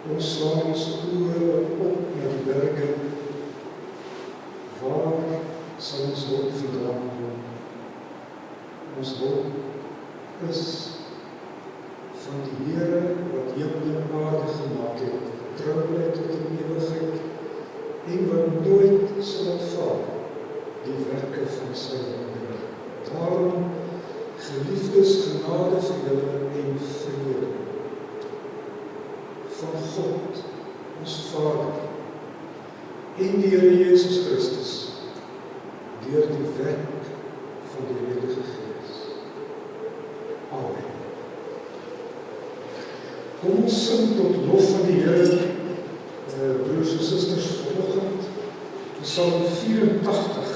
Ons slaan ons oë op na die berge. Waar sal ons hulp vandaan kom? Ons hulp is van die Here wat hemel en aarde gemaak het, trouheid tot in ewigheid, en wat nooit sal ontval die werke van sy hande. Daarom, geliefdes, genade vir julle en vrede van God, ons Vader, en die Here Jesus Christus, deur die werk van die Heilige Gees. Amen. Kom ons sing tot lof van die Here, broers en susters, vanoggend, Psalm 84.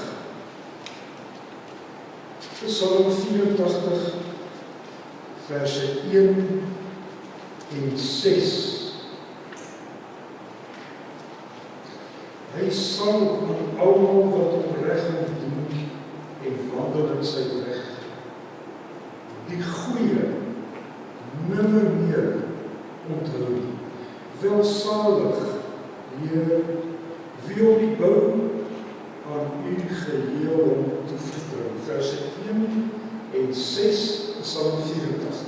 Psalm 84, verse 1 en 6. Hy sal aan almal wat opreg doen en wandel in sy weg, die goeie nimmer meer onthou. Welsalig, Heer, wie op die bou aan u geheel om te vertrou. Verse 1 en 6, Psalm 84.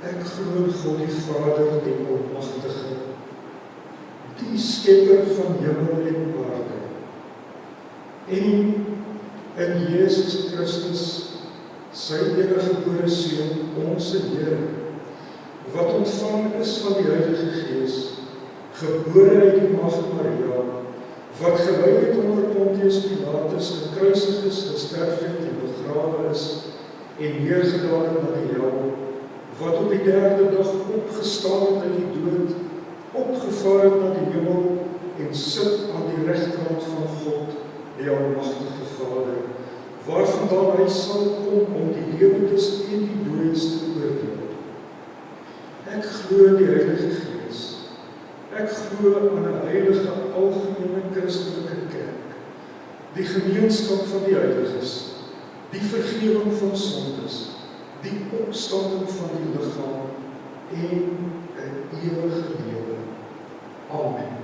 Ek glo in God die Vader, die Almagtige, die Skepper van hemel en aarde, en in Jesus Christus, sy eniggebore Seun, ons Here, wat ontvang is van die Heilige Gees, gebore uit die Maagd Maria, wat gelei het onder Pontius Pilatus, gekruisig is, gesterf het en begrawe is, en neergedaal het na die hel, wat op die derde dag opgestaan het uit die dood, opgevaar het na die hemel, en sit aan die regterhand van God, die Almagtige Vader, waarvandaan hy sal kom om die lewendes en die dooies te oordeel. Ek glo in die Heilige Gees. Ek glo aan 'n heilige algemene Christelike kerk, die gemeenskap van die heiliges, die vergifnis van sondes, die opstanding van die liggaam en 'n ewige lewe. Amen.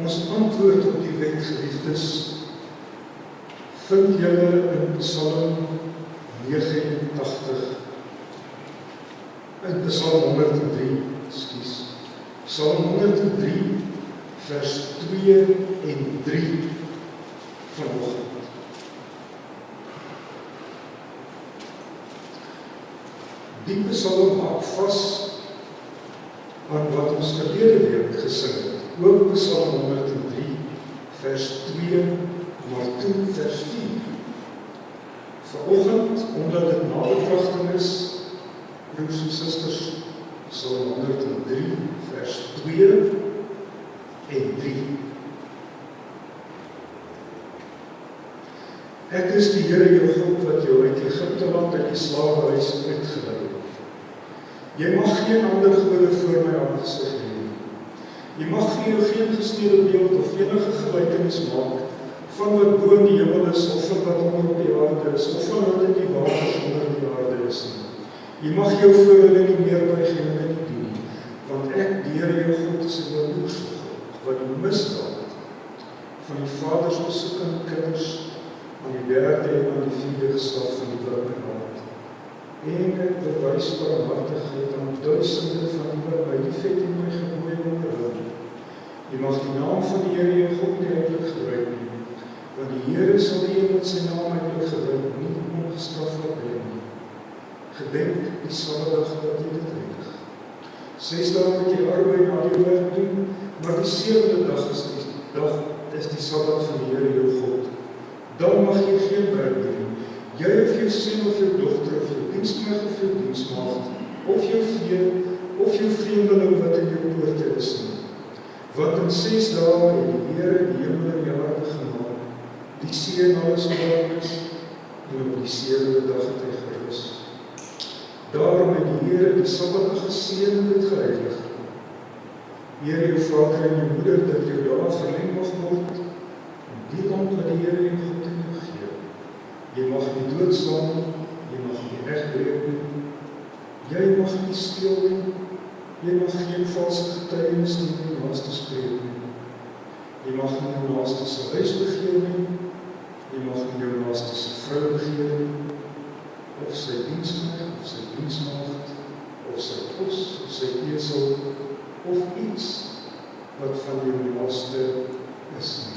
Ons antwoord op die wet, geliefdes, vind julle in Psalm 89. uit Psalm 103, Psalm 103, vers 2 en 3 vanoggend. Die Psalm maak vas aan wat ons verlede week gesing het. Ook Psalm 103, vers 2, maar toe vers 4. Vanoggend, omdat dit nabetragting is, broers en susters, Psalm 103, vers 2 en 3. Ek is die Here jou God wat jou uit Egipte land uit die slawehuis uitgelei het. Jy mag geen ander gode voor my aangesig hê. Jy mag vir jou geen gesneede beeld of enige gelykenis maak van wat bo in die hemel is, of van wat onder op die aarde is, of van wat in die waters onder die aarde is nie. Jy mag jou voor hulle nie meer buig en hulle nie dien nie, want ek, die Here jou God, is 'n jaloerse God, wat die misdaad van die vaders besoek aan die kinders, aan die derde en aan die vierde geslag van die burger haat. En ek bewys barmhartigheid aan duisende van die wat my liefhet en my gebooie onderhou. Jy mag die naam van die Here jou God nie eintlik gebruik nie, want die Here sal die een wat sy naam eintlik gebruik nie ongestraf laat bly nie. Gedenk die Saterdag dat jy dit reinig. 6 dae moet jy arbei en al jou werk doen, maar die 7de dag is die Sabbat van die Here jou God. Dan mag jy geen werk doen, jy of jou seun of jou dogter of jou diensknegt of jou diensmaagd, of jou vee, of jou vreemdeling wat in jou poorte is nie. Want in 6 dae het die Here die hemel en die aarde gemaak, die see en alles wat daarin is, en op die 7de dag het hy gerus. Daarom het die Here die Sabbat geseën en dit geheilig. Eer jou vader en jou moeder, dat jou dae verleng mag word, in die land wat die Here jou God in jou gee. Jy mag nie doodslaan nie, jy mag nie egbreek nie, jy mag nie steel nie, jy mag geen valse getuienis teen jou naaste spreek nie. Jy mag nie jou naaste se huis begeer nie, jy mag nie jou naaste se vrou begeer nie, of sy diensknegt, of sy diensmaagd, of sy os, of sy esel, of iets wat van jou naaste is nie.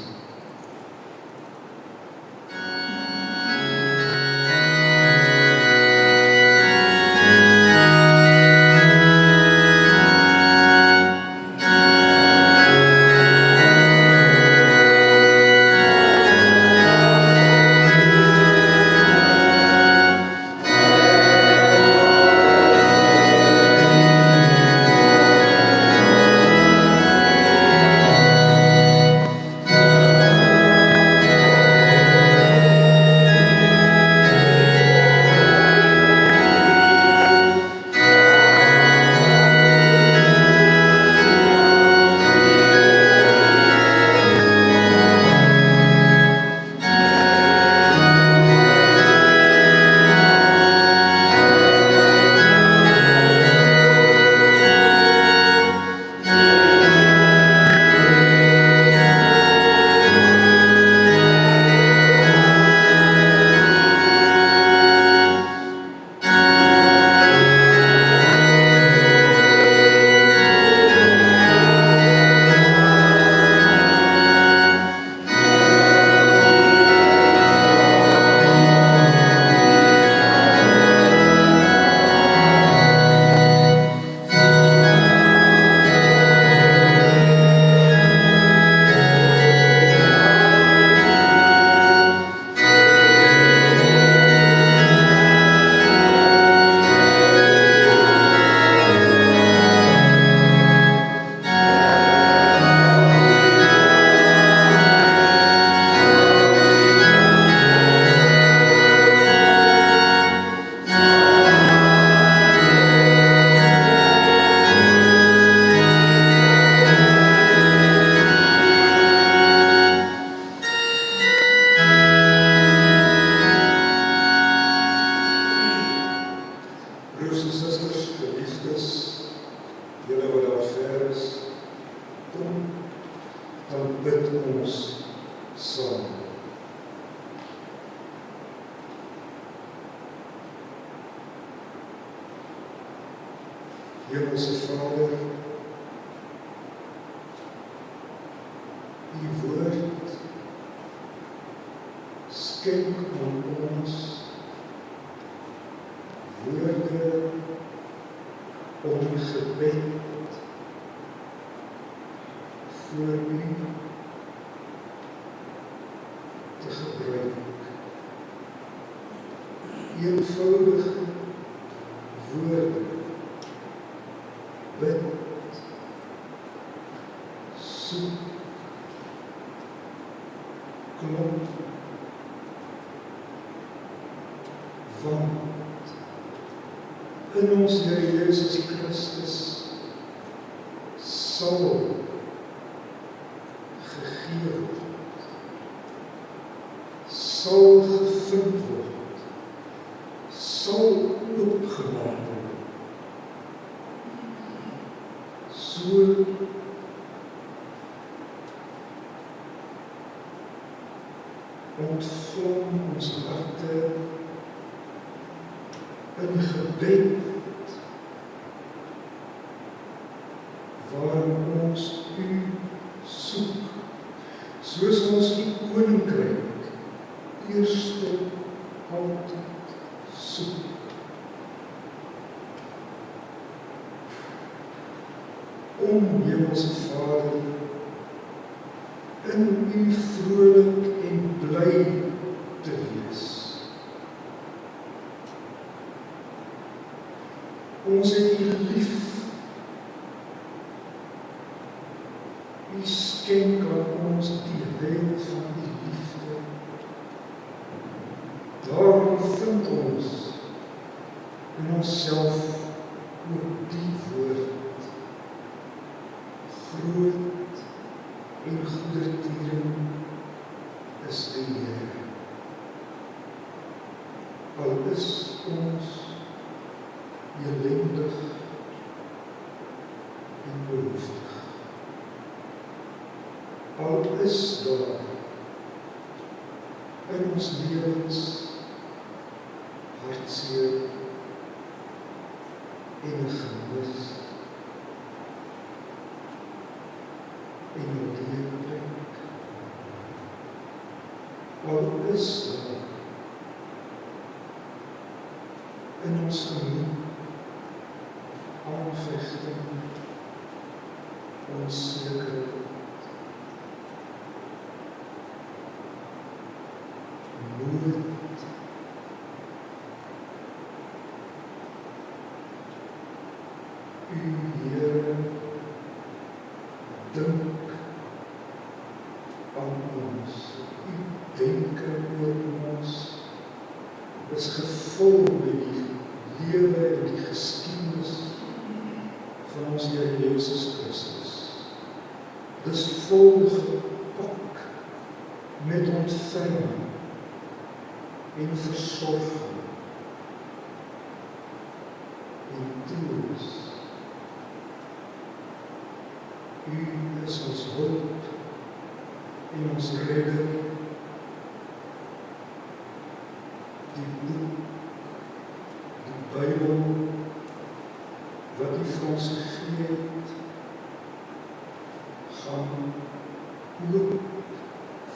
Hemelse Vader, U woord skenk aan ons woorde om gebed voor U te gebruik. Eenvoudige woorde, bid, soek, klop, want in ons Here Jesus Christus sal gegee word, sal gevind word, sal oopgemaak word. So ontvlam ons harte in gebed, waarin ons U soek, soos ons die koninkryk eerste altyd soek. Om Hemelse Vader in U vrolik en bly te wees. Ons het U lief. U skenk aan ons die heil van U liefde. Daarom vind ons in onsself ook die woord groot en goedertieren is die Here. Al is ons elendig en behoeftig. Al is daar in ons lewens hartseer en gemis en leerplek. Al is daar in ons gemoed aanvechting, onsekerheid, nood, U Here dink aan ons, U denke oor ons is gevul met die lewe en die geskiedenis van ons Here Jesus Christus. Dis vol gepak met ontvanging en versorging en troos. U is ons hulp en ons redder. Die boek, die Bybel, wat U vir ons gegee het, gaan oop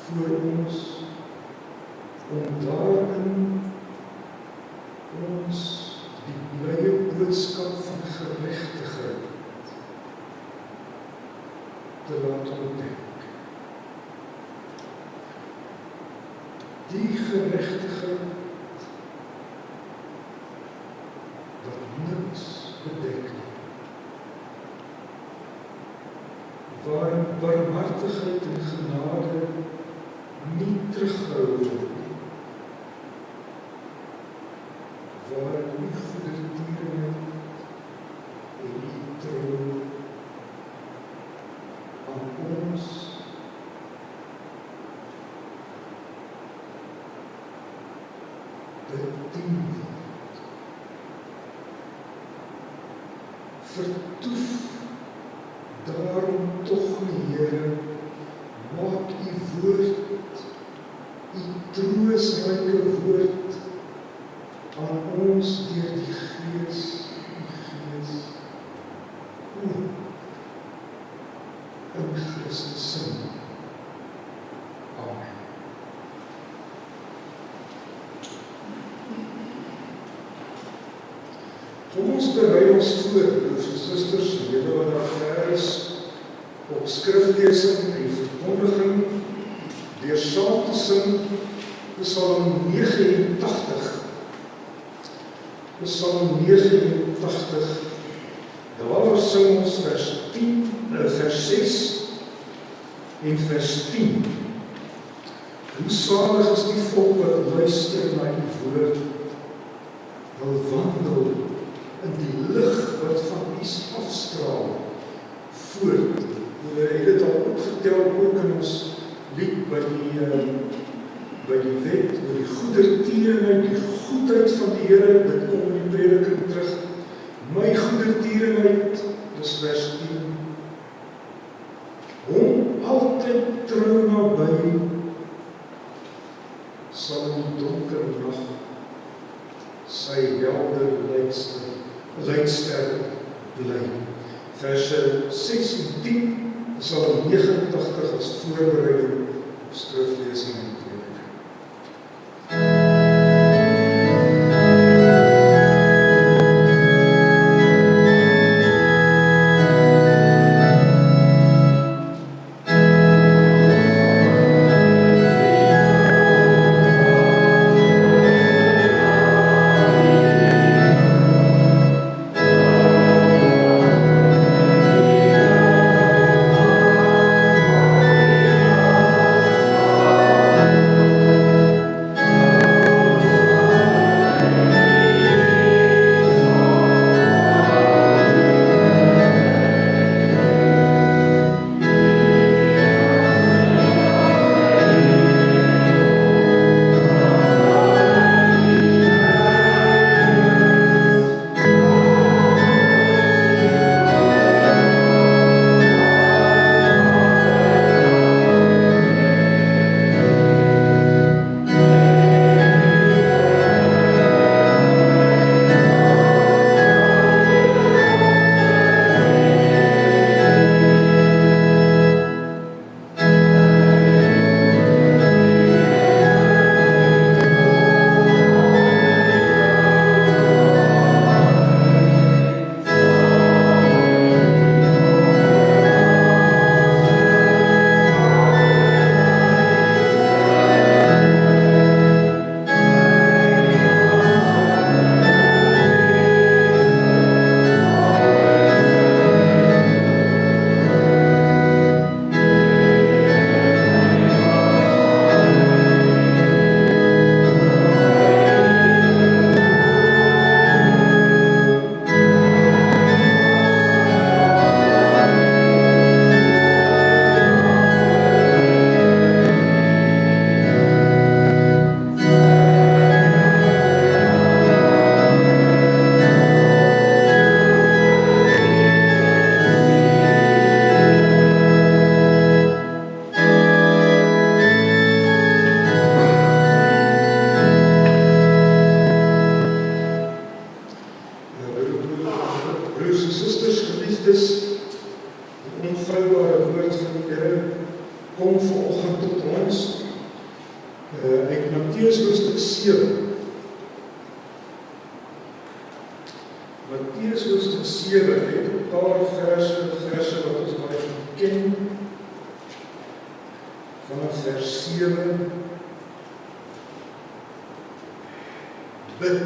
voor ons, om daarin ons die blye boodskap van geregtigheid te laat ontdek. Die geregtigheid wat niks bedek nie, waarin barmhartigheid en genade nie teruggehou word nie, waarin U goedertierenheid en U trou aan ons bedien word. Vertoef daarom tog die Here, maak U woord, U troostryke woord aan ons deur die Gees, U Gees in Christus se naam. Amen. Kom ons berei ons voor, broers en susters, julle wat daar ver is, op skriflesing en verkondiging, deur saam te sing, Psalm 89. Psalm 89, daar sing ons vers 6 en vers 10. Hoe salig is die volk wat luister na die woord, wil wandel in die lig wat van U afstraal voort. Hulle het dit al opgetel ook in ons lied by die wet, oor die goedertierenheid, die goedheid van die Here, dit kom in die prediking terug. My goedertierenheid, dis vers 10. Hom altyd trou naby, sal in die donker nag sy helder leidster bly. Verse 6 en 10, Psalm 89 as voorbereiding op skriflesing en prediking. Matteus hoofstuk 7 het 'n paar verse wat ons baie ken. Vanaf vers 7. Bid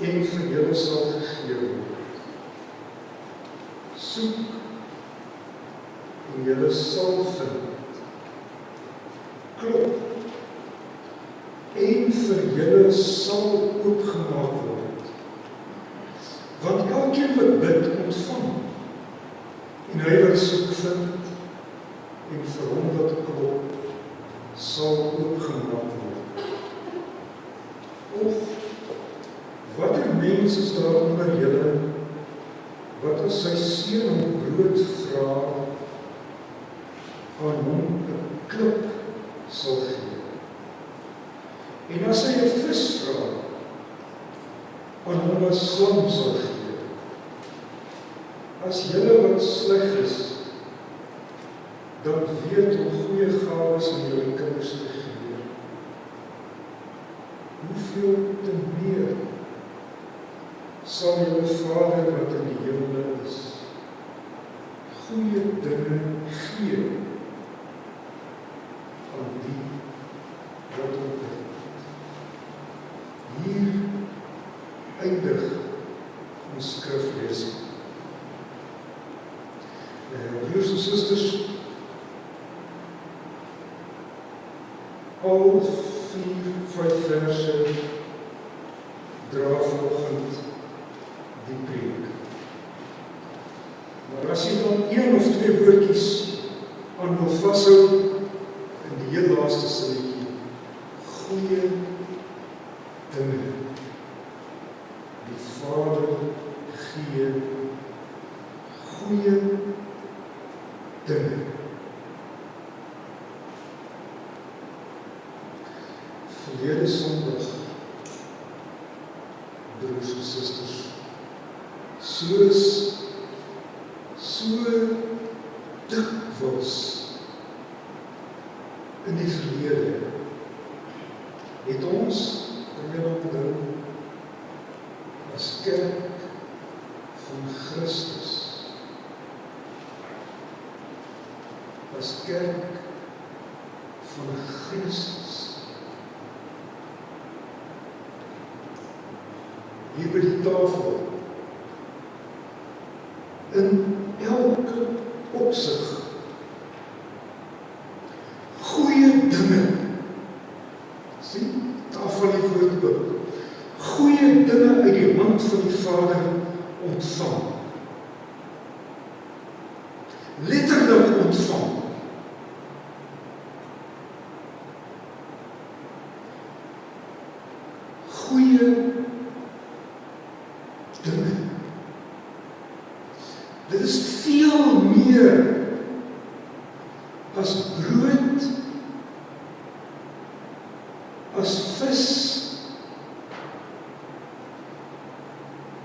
en vir julle sal gegee word. Soek en julle sal vind. Klop en vir julle sal oopgemaak word. Want elkeen wat bid ontvang, en hy wat soek vind, en vir hom wat klop, sal oopgemaak word. Of watter mens is daar onder julle, wat as sy seun om brood vra, aan hom 'n klip sal gee? En as hy 'n vis vra, aan hom 'n slang sal gee? as julle wat sleg is, dan weet om goeie gawes aan julle kinders te gee, hoeveel te meer sal julle Vader wat in die hemel is, goeie dinge gee aan die wat hom bid. Hier eindig ons skriflesing. Broers en susters, al 4-5 verse dra vanoggend die preek. Maar as jy dan 1 of 2 woordjies aan wil vashou in die heel laaste sinnetjie, goeie dinge. Die Vader gee goeie dinge. Verlede Sondag, broers en susters, so dikwels in die verlede het ons, kan jy nog onthou, as kerk van Christus, as kerk van Christus, hier by die tafel, in elke opsig, goeie dinge, sien, tafel die woord ook, goeie dinge uit die hand van die Vader ontvang. Letterlik ontvang. Goeie dinge. Dit is veel meer as brood, as vis.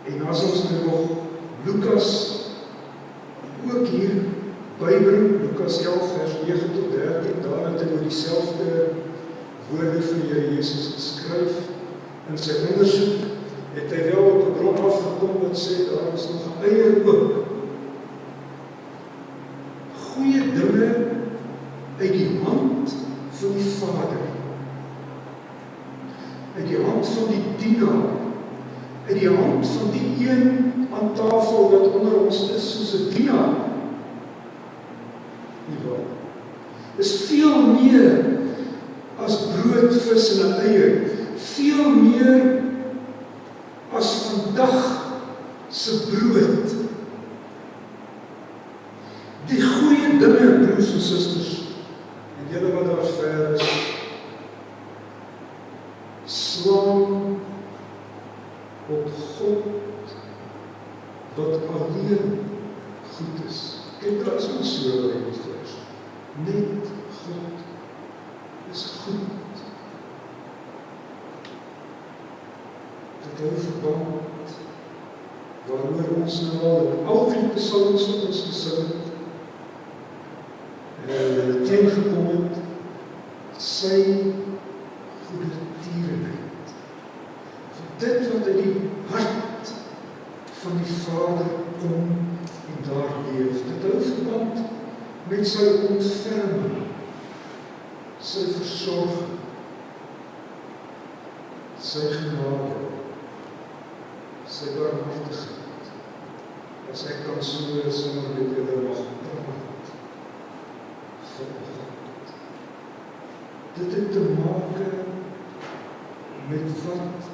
En as ons nou nog Lukas ook hier bybring, Lukas 11 vers 9 tot 13, daar het hy oor dieselfde woorde van die Here Jesus geskryf. In sy ondersoek het hy wel op 'n bron afgekom wat sê, daar is nog 'n eier ook. Goeie dinge uit die hand van die Vader, uit die hand van die dienaar, uit die hand van die een aan tafel wat onder ons is soos 'n dienaar. Nie waar? Is veel meer as brood, vis en 'n eier, veel meer as vandag se brood. Die goeie dinge, broers en susters, en julle wat daar ver is, slaan op God wat alleen goed is. Kyk, daar is ons so by ons vers. Net God is goed. Dit hou verband waaroor ons nou al die psalms wat ons gesing het, teengekom het, sy goeie tierenheid. Dit wat in die hart van die Vader kom en daar leef. Dit hou verband met sy ontferming, sy versorging, sy genade, sy barmhartigheid. As ek kan so sonder met julle mag praat vanoggend. Dit het te maak met wat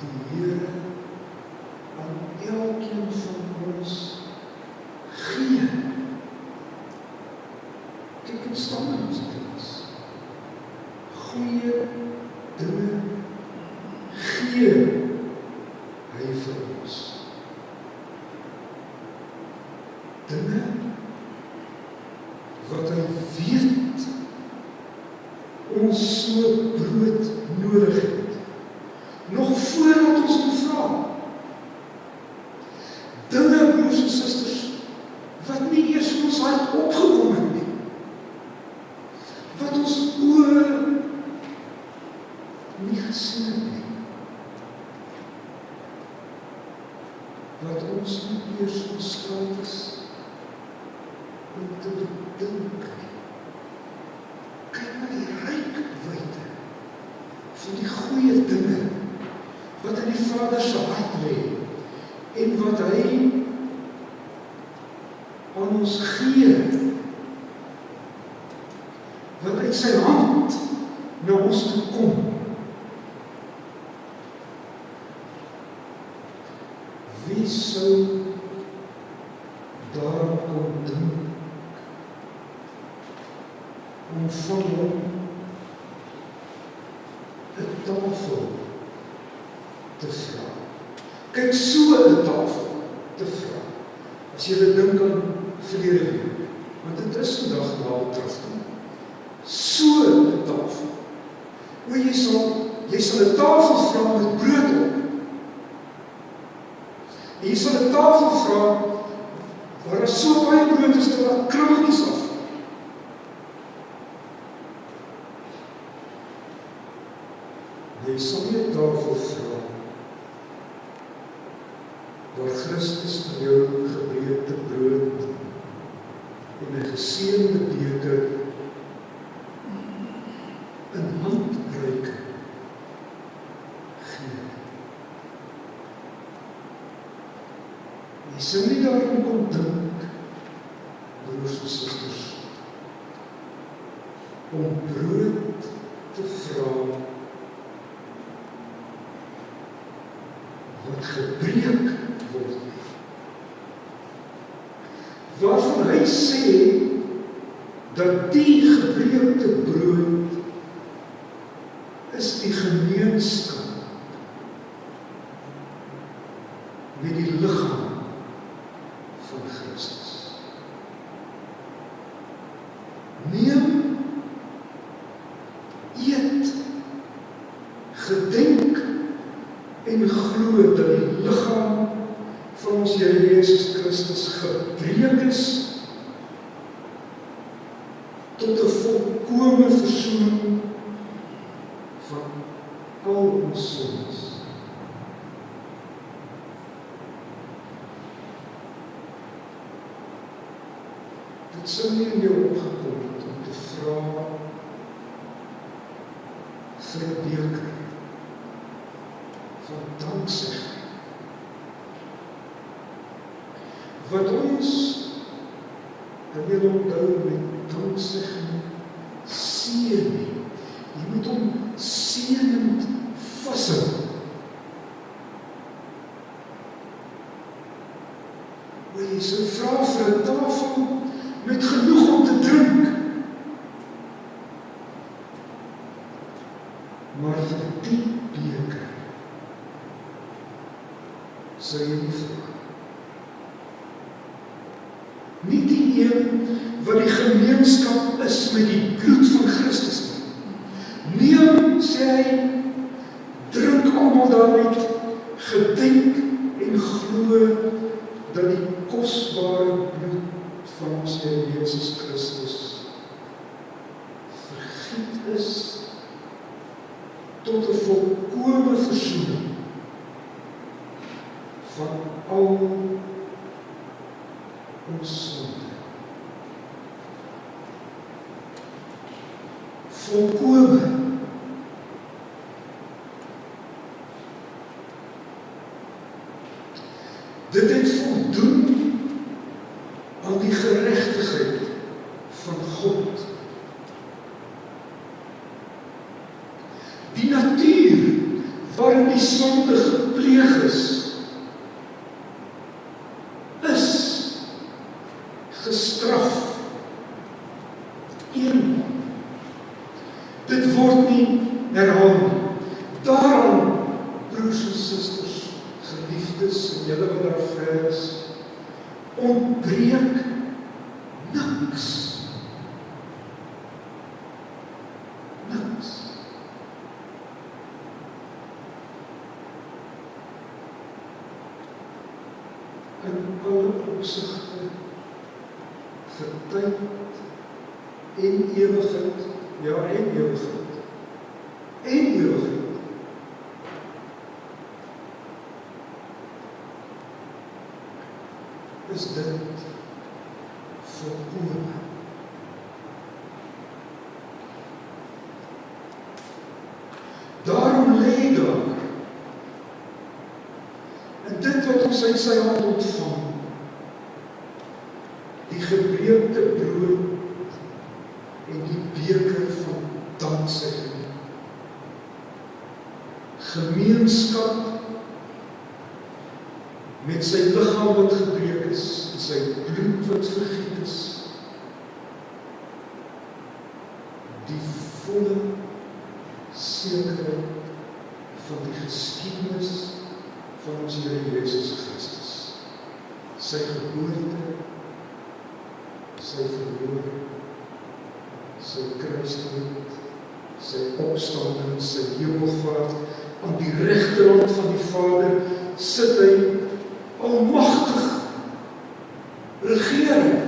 die Here aan elkeen van ons gee. Kyk, het staan in ons diens. Goeie dinge gee hy vir ons. Dinge wat hy weet ons so brood nodig het. Nog voordat ons hom vra. Dinge, broers en susters, ons nie eers onskuld is om te bedink nie. Kyk na die rykwyte van die goeie dinge wat in die Vader se hart lê en wat hy aan ons gee, wat uit sy hand na ons toe kom. Wie sou daarom kon dink om van hom 'n tafel te vra? Kyk, so 'n tafel te vra. As jy dink aan verlede week, want dit is vandag wel terugkom. So 'n tafel. Hoe jy sal 'n tafel vra met brood op. En jy sal 'n tafel vra waar daar so baie brood is dat daar krummeltjies af. Jy sal nie 'n tafel vra waar Christus vir jou gebreekte brood en 'n geseënde beker in handreiking gee. Jy sal nie daarom kon dink, broers en susters, om brood te vra wat gebreek word. Waarvan hy sê dat die gebreekte brood is die gemeenskap met die liggaam van Christus. Neem, eet, gedenk en glo dat die liggaam van ons Here Jesus Christus gebreek is tot 'n volkome versoening van al ons sondes. Dit sou nie in jou opgekom het om te vra vir 'n beker van danksegging, wat ons in jou onthou met danksegging seën nie. Jy moet hom seënend vashou. Jy sou vra vir 'n tafel met genoeg om te drink, maar vir die beker sou jy nie vra. Nie die een wat die gemeenskap is met die bloed van Christus nie. Neem, sê hy, drink almal daaruit, gedenk en glo dat die kosbare bloed van ons Here Jesus Christus vergiet is tot 'n volkome versoening van al ons sonde. Volkome. Dit het voldoen aan die geregtigheid van God. Die natuur waarin die sonde gepleeg is gestraf. Eenmaal. Dit word nie herhaal nie. Daarom, broers en susters, geliefdes en julle wat daar ver is, ontbreek niks. Niks. In alle opsigte, vir tyd en ewigheid, ja en ewigheid, en ewigheid. is dit volkome. Daarom lê daar, en dit wat ons uit sy hand ontvang, die gebreekte brood en die beker van danksegging, gemeenskap met sy liggaam wat gebreek is, en sy bloed wat vergiet is, die volle sekerheid van die geskiedenis van ons Here Jesus Christus, sy geboorte, sy verhoor, sy kruisdood, sy opstanding, sy hemelvaart, aan die regterhand van die Vader sit hy almagtig regering.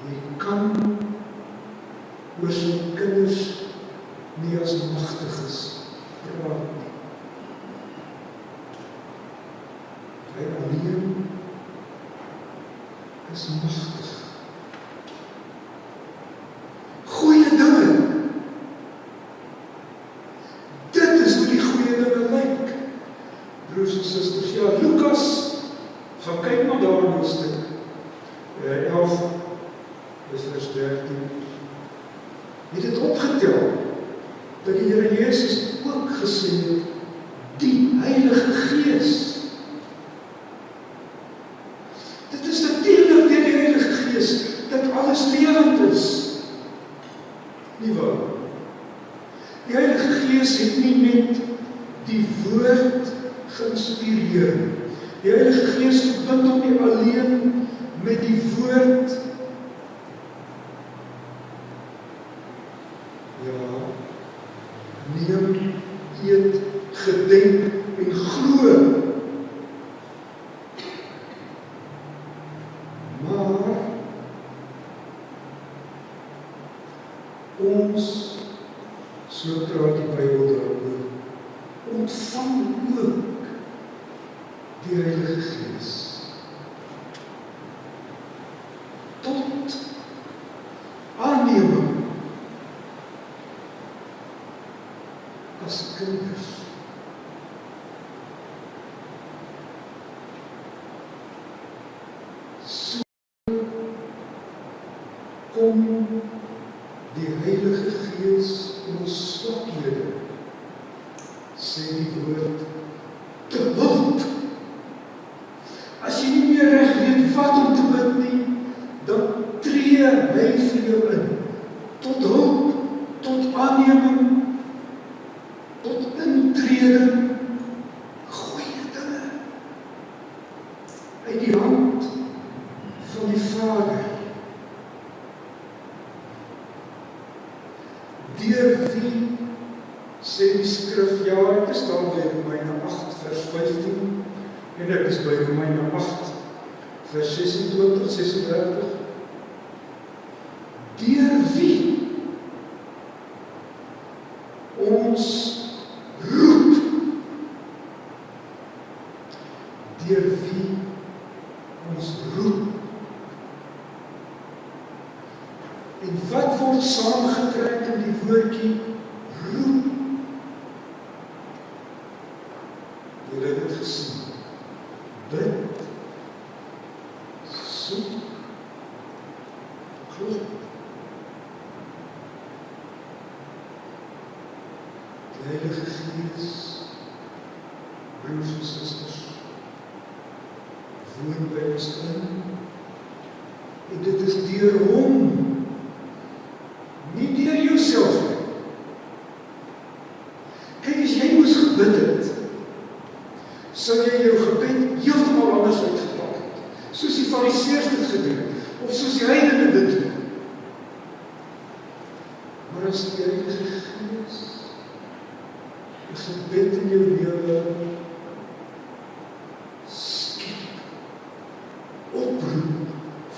Jy kan oor sy kinders nie as magtiges praat nie. Hy alleen is magtig. Goeie dinge. Dit is hoe die goeie dinge lyk. Broers en susters, ja, Lukas, gaan kyk maar daar in hoofstuk 11, dis vers 13. Het dit opgetel, dat die Here Jesus ook gesê het, die Heilige Gees. Dit is natuurlik deur die Heilige Gees, dat alles lewend is. Nie waar? Die Heilige Gees het nie met die woord geïnspireer. Die Heilige Gees verbind hom nie alleen met die woord. Ja, neem, eet, gedenk en glo. Maar ons, so praat die Bybel daaroor, ontvang ook die Heilige Gees tot aanneming as kinders. So kom die Heilige Gees in ons swakhede, sê die woord, te hulp. As jy nie meer reg weet wat om te bid nie, dan tree hy vir jou in, tot hulp, tot aanneming, tot intreding, goeie dinge, uit die hand van die Vader. Deur wie, sê die skrif, ja, ek is daar by Romeine 8 vers 15, en ek is by Romeine 8 vers 26, 36. Deur wie ons roep, deur wie ons roep. En wat word saamgetrek in die woordjie roep? Julle het dit gesien. Bid, soek, klop. Die Heilige Gees, broers en susters, woon by ons in, en dit is deur hom, nie deur jouself nie. Kyk, as jy moes gebid het, sou jy jou gebed heeltemal anders uitgepak het, soos die Fariseërs dit gedoen het, of soos die heidene dit doen. Maar as die Heilige Gees die gebed in jou lewe skep, oproep,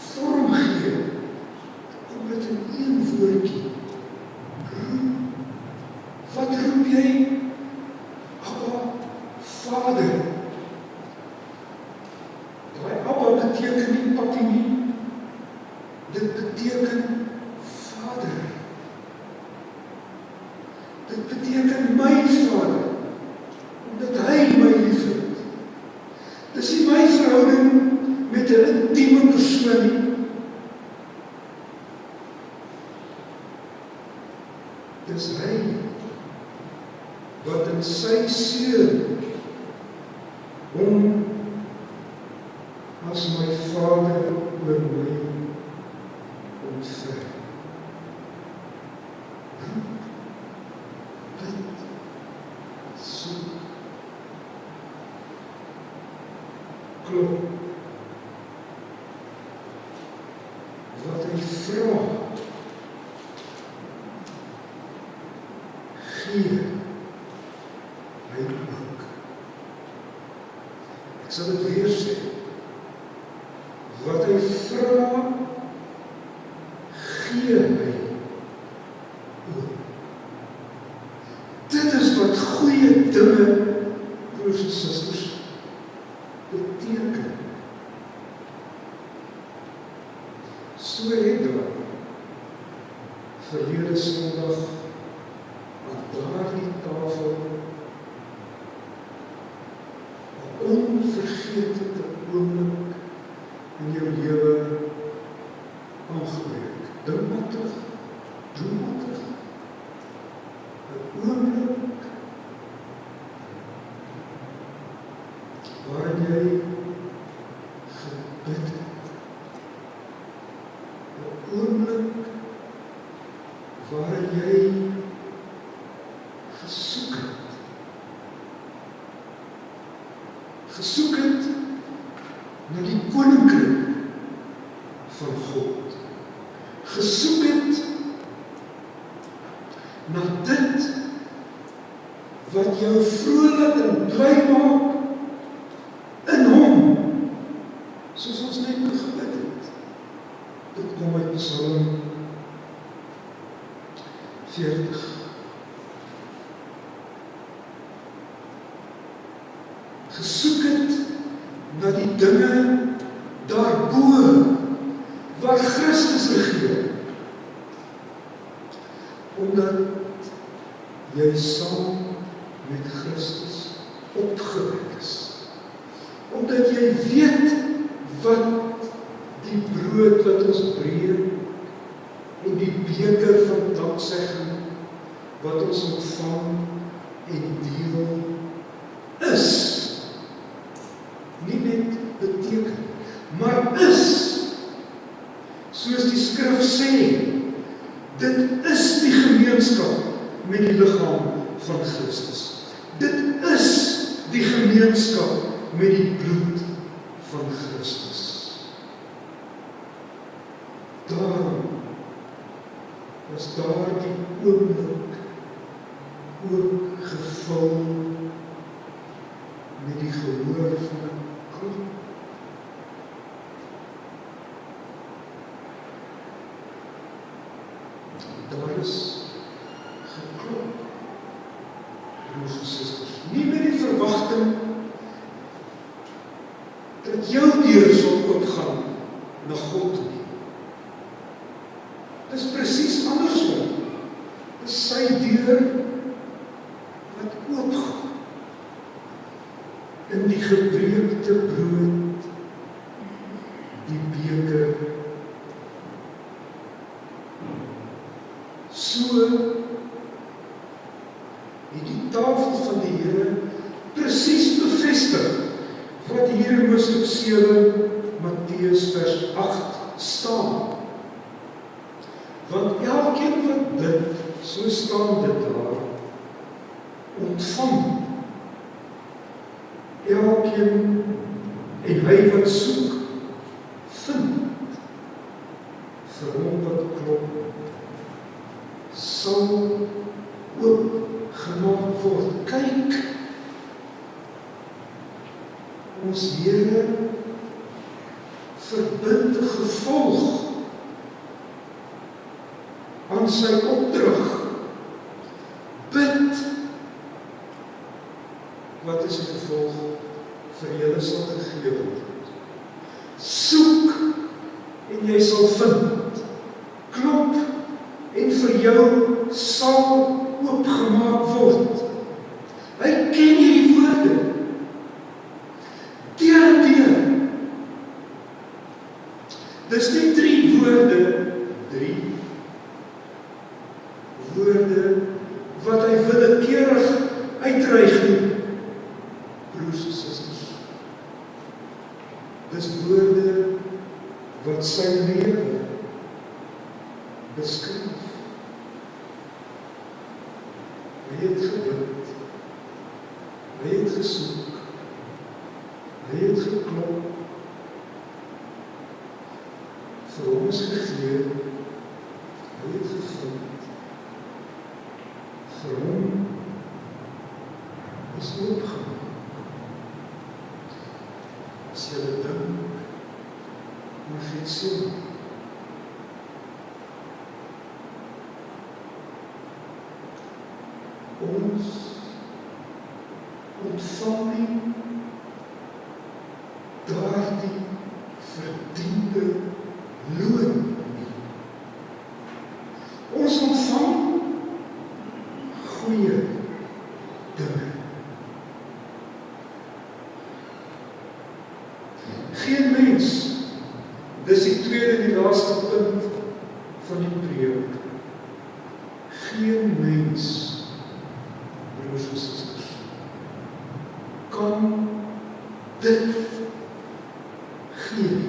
vorm gee, kom dit in een woordjie. Roep. Wat roep jy? Abba, Vader. Daai Abba beteken nie papi nie. Dit beteken Vader. Dit beteken my Vader, omdat hy my liefhet. Dis nie my verhouding met 'n intieme persoon nie. Dis hy wat in sy seun hom as my Vader oor my ontvang. Dit so klop wat hy vra, gee hy ook. Ek sal dit weer sê, wat hy vra, gee hy ook. Dit is wat goeie dinge, broers en susters, beteken. So het daar verlede Sondag aan daardie tafel 'n onvergeetlike oomblik in jou lewe aangebreek. Dink maar terug, doen maar terug. 'n oomblik waarin jy gebid het. 'n oomblik waarin jy gesoek het. Gesoek het na die koninkryk van God. Gesoek het na dit wat jou vrolik en bly maak in hom, soos ons net gebid het. Dit kom uit Psalm 40. Gesoek het na die dinge daarbo waar Christus regeer, omdat jy saam met Christus opgewek is, omdat jy weet wat die brood wat ons breek en die beker van danksegging wat ons ontvang en deel is. Nie net beteken, maar is, soos die skrif sê, dit is die gemeenskap met die liggaam van Christus. Dit is die gemeenskap met die bloed van Christus. Daarom was daardie oomblik ook gevul met die gehoor van 'n klok. Daar is geklop, broers en susters, nie met die verwagting dat jou deur sal oopgaan na God toe nie. Dit is presies andersom. Dit is sy deur wat oopgaan in die gebreekte brood, die beker. So het die tafel van die Here presies bevestig wat hier in Hoofstuk 7, Matteus vers 8 staan. Want elkeen wat bid, so staan dit daar, ontvang. Elkeen en hy wat soek, vind. Vir hom wat klop, sal oop gemaak word. Kyk, ons Here verbind gevolg aan sy opdrag. Bid wat wat is die gevolg? Vir julle sal gegee word. Soek en jy sal vind. Klop en vir jou sal oopgemaak word. Hy ken hierdie woorde. Deur en deur. Dis nie 3 woorde, 3 woorde wat hy willekeurig uitreig nie. Broers en susters. Dis woorde wat sy lewe beskryf. Hy het gebid, hy het gesoek, hy het geklop, vir hom is gegee, hy het gevind, vir hom is oopgemaak. As jy dink oor Getsemane, ons ontvang nie daardie verdiende loon nie. Ons ontvang goeie dinge. Geen mens, dis die tweede en die laaste punt van die preek. Geen mens, broers en susters, kan dit gee.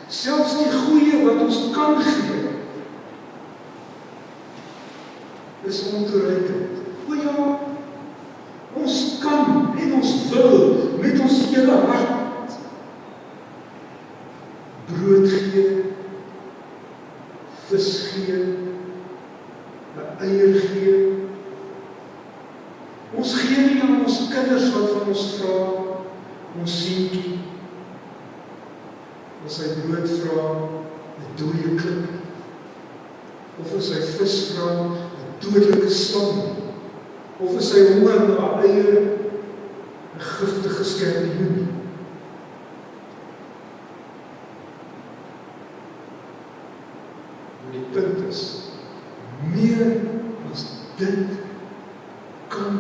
Selfs die goeie wat ons kan gee, is ontoereikend. O ja, ons kan en ons wil met ons hele hart brood gee, vis gee, 'n eier gee. Ons gee nie aan ons kinders wat van ons vra, ons seentjie, as hy brood vra, 'n dooie klip, of as hy vis vra, 'n dodelike slang, of as hy honger na eier, 'n giftige skorpioen. En die punt is, meer as dit kan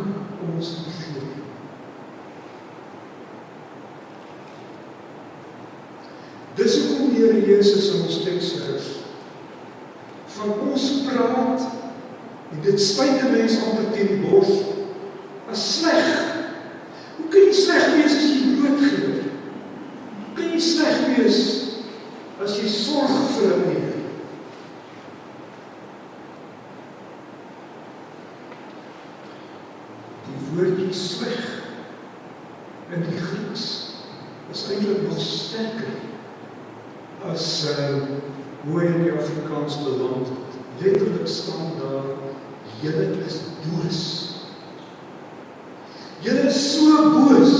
ons nie gee. Dis hoekom die Here Jesus in ons teks van ons praat, en dit spuit 'n mens amper teen die bors, as sleg. Hoe kan jy sleg wees as jy brood gee? Hoe kan jy sleg wees as jy sorg vir 'n ander? Die woordjie sleg in die Grieks is eintlik nog sterker as hoe in die Afrikaans beland het. Letterlik staan daar, julle is boos. Julle is so boos,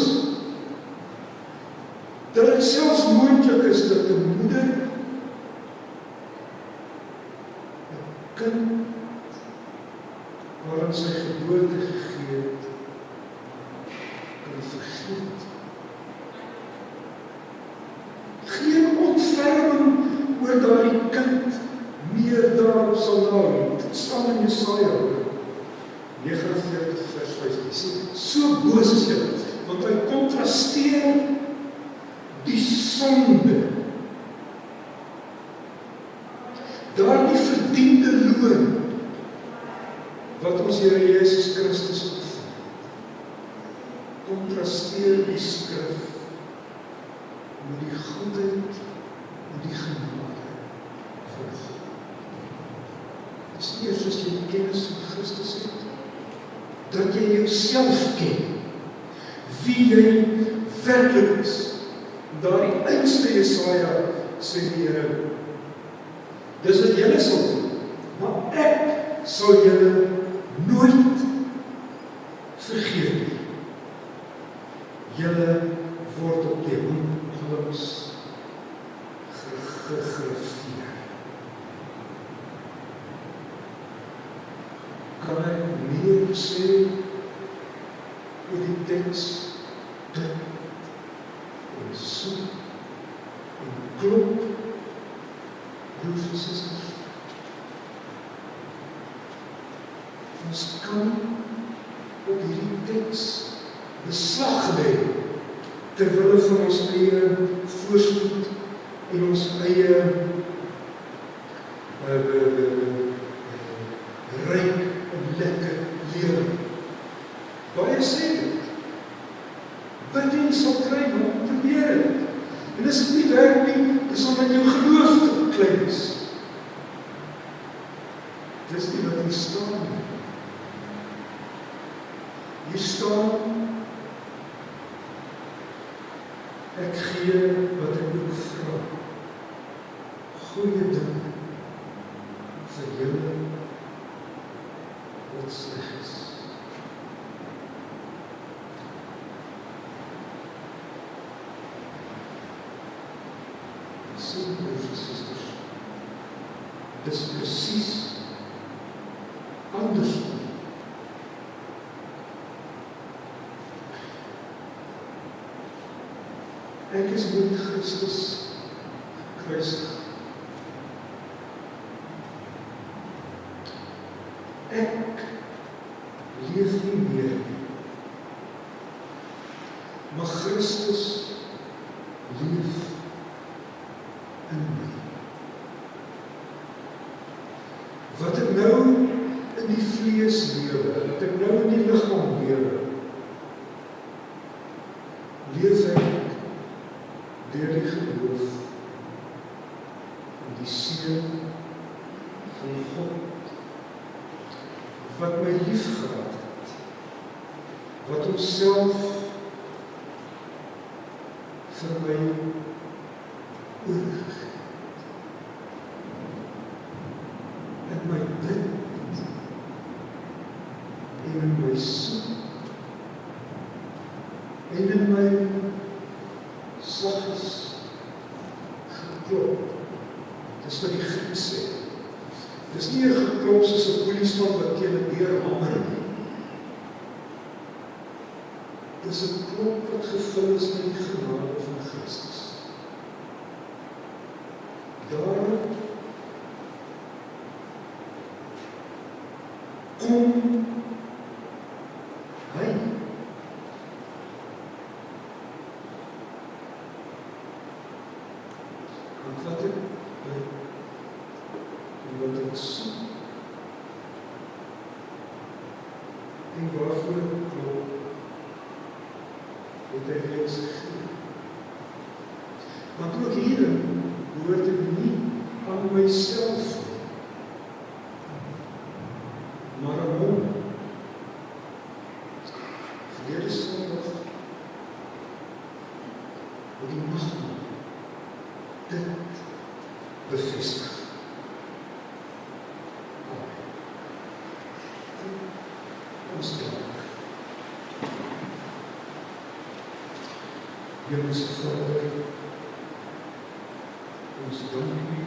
dat dit selfs moontlik is dat 'n moeder 'n kind waaraan sy geboorte gegee het, kan vergeet. Geen ontferming oor daardie kind meer daarop sal naam. Dit staan in Jesaja 49 vers 15. Sê, so boos is julle, want hy kontrasteer die sonde. Daardie verdiende loon wat ons Here Jesus Christus ontvang, kontrasteer die skrif met die goedheid en die genade van God. Dit is eers as jy die kennis van Christus het, dat jy jouself ken, wie jy werklik is. Daardie einste Jesaja sê die Here, dis wat julle sal doen, maar ek sal julle nooit vergeet nie. Julle word op die handglops gegraveer. Kan ek Here sê in die teks, dit en soek en klop, broers en susters. Ons kan op hierdie teks beslag lê terwille van ons eie voorspoed en ons eie ryk en lekker lewe. Baie sê dit. Bid en sal kry, maar probeer dit. En as dit nie werk nie, dis omdat jou geloof te klein is. Dis nie wat hier staan nie. Hier staan, ek gee wat ek ook vra. Goeie ding vir julle wat sleg is. Sien, broers en susters, dis presies andersom. Ek is met Christus gekruisig. Ek leef nie meer nie, maar Christus leef in my. Wat ek nou in die vlees lewe, wat ek nou in die liggaam lewe, leef ek deur die geloof in die Seun van God, wat my liefgehad het, wat homself vir my oorgegee het, in my bid en in my soek en in my saggies geklop. Dis wat die Grieks sê. Dis nie 'n geklop soos 'n polisman wat teen 'n deur hamer nie. Dis 'n klop wat gevul is met die genade van Christus. Daar kom hy. Wat ek bid, en wat ek soek, en waarvoor ek klop, het hy reeds gegee. Want ook hierin behoort ek nie aan myself, maar aan hom. Verlede Sondag, wat die nagmaal dit bevestig. Ons dank. Hemelse Vader, ons dank U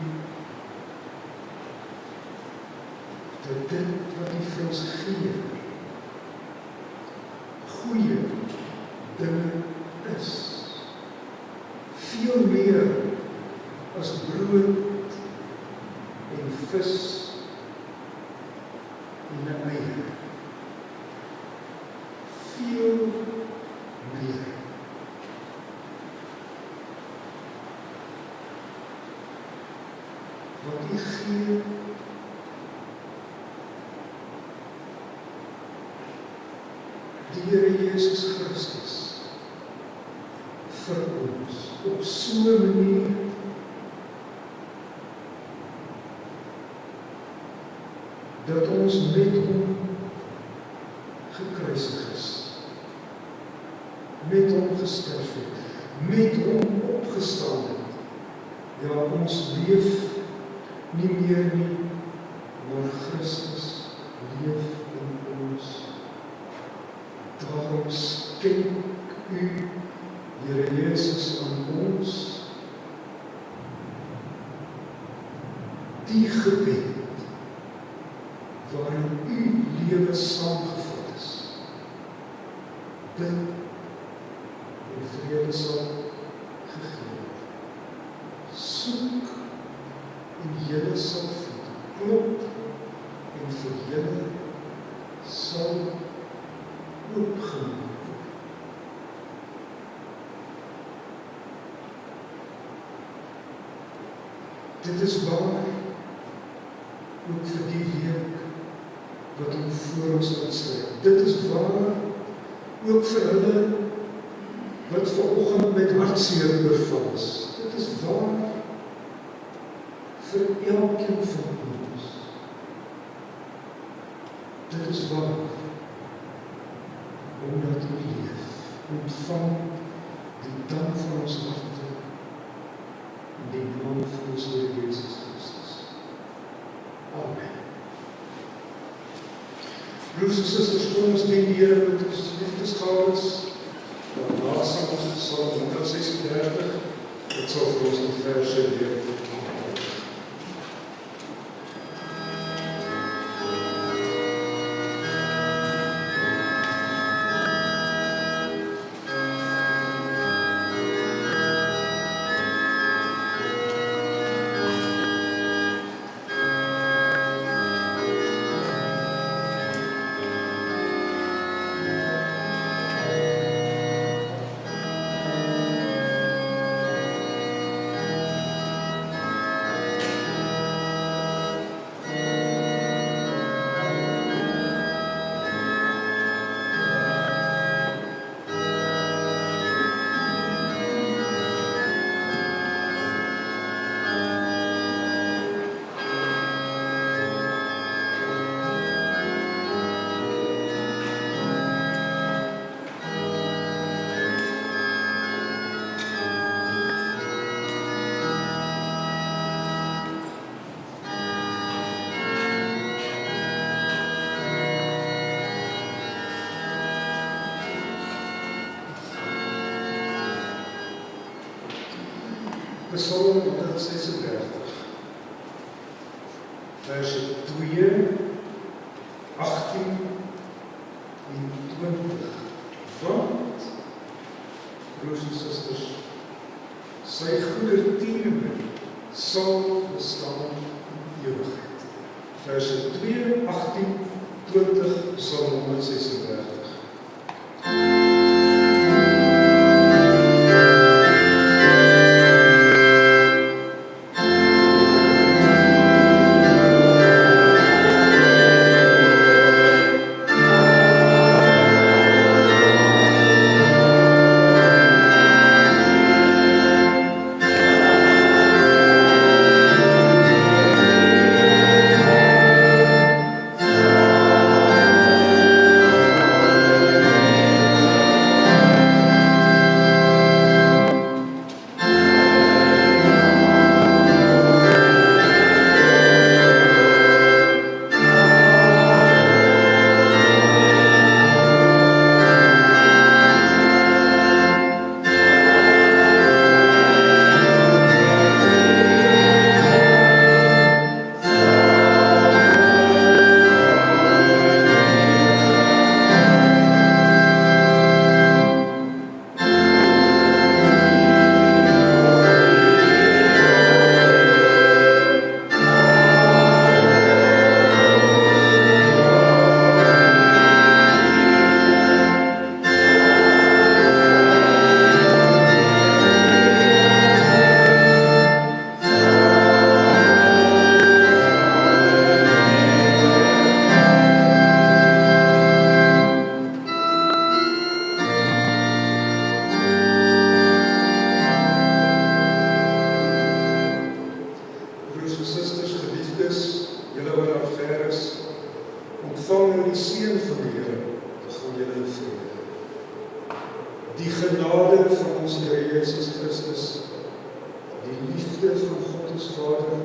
dat dit wat U vir ons gee, goeie dinge is. Veel meer as brood en vis en 'n eier. Veel meer. Wat U gee, die Here Jesus Christus vir ons op so 'n manier dat ons met hom gekruisig is, met hom gesterf het, met hom opgestaan het. Ja, ons leef nie meer nie, maar Christus leef in ons. Daarom skenk U, Here Jesus, aan ons die gebed waarin U lewe saamgevat bid en vrede sal gegee word. Soek en julle sal vind. Klop en vir julle sal oopgemaak word. Dit is waar ook vir die week wat hom voor ons uitstrek. Dit is waar ook vir hulle wat vanoggend met hartseer beval is. Dit is waar vir elkeen van ons. Dit is waar omdat u leef, ontvang die dank van ons harte in die naam van ons Here Jesus Christus. Amen. Broers en susters, kom ons dien die Here met ons liefdesgawes. Daarna sal ons Psalm 136, dit sal vir ons die verse leer. Psalm 136, verse 2, 18 en 20. Want, broers en susters, sy goedertiere sal bestaan in ewigheid. Verse 2, 18, 20, Psalm 136. Die genade van ons Here Jesus Christus, die liefde van God ons Vader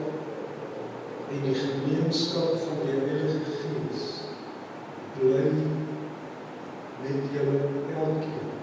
en die gemeenskap van die Heilige Gees bly met julle elkeen.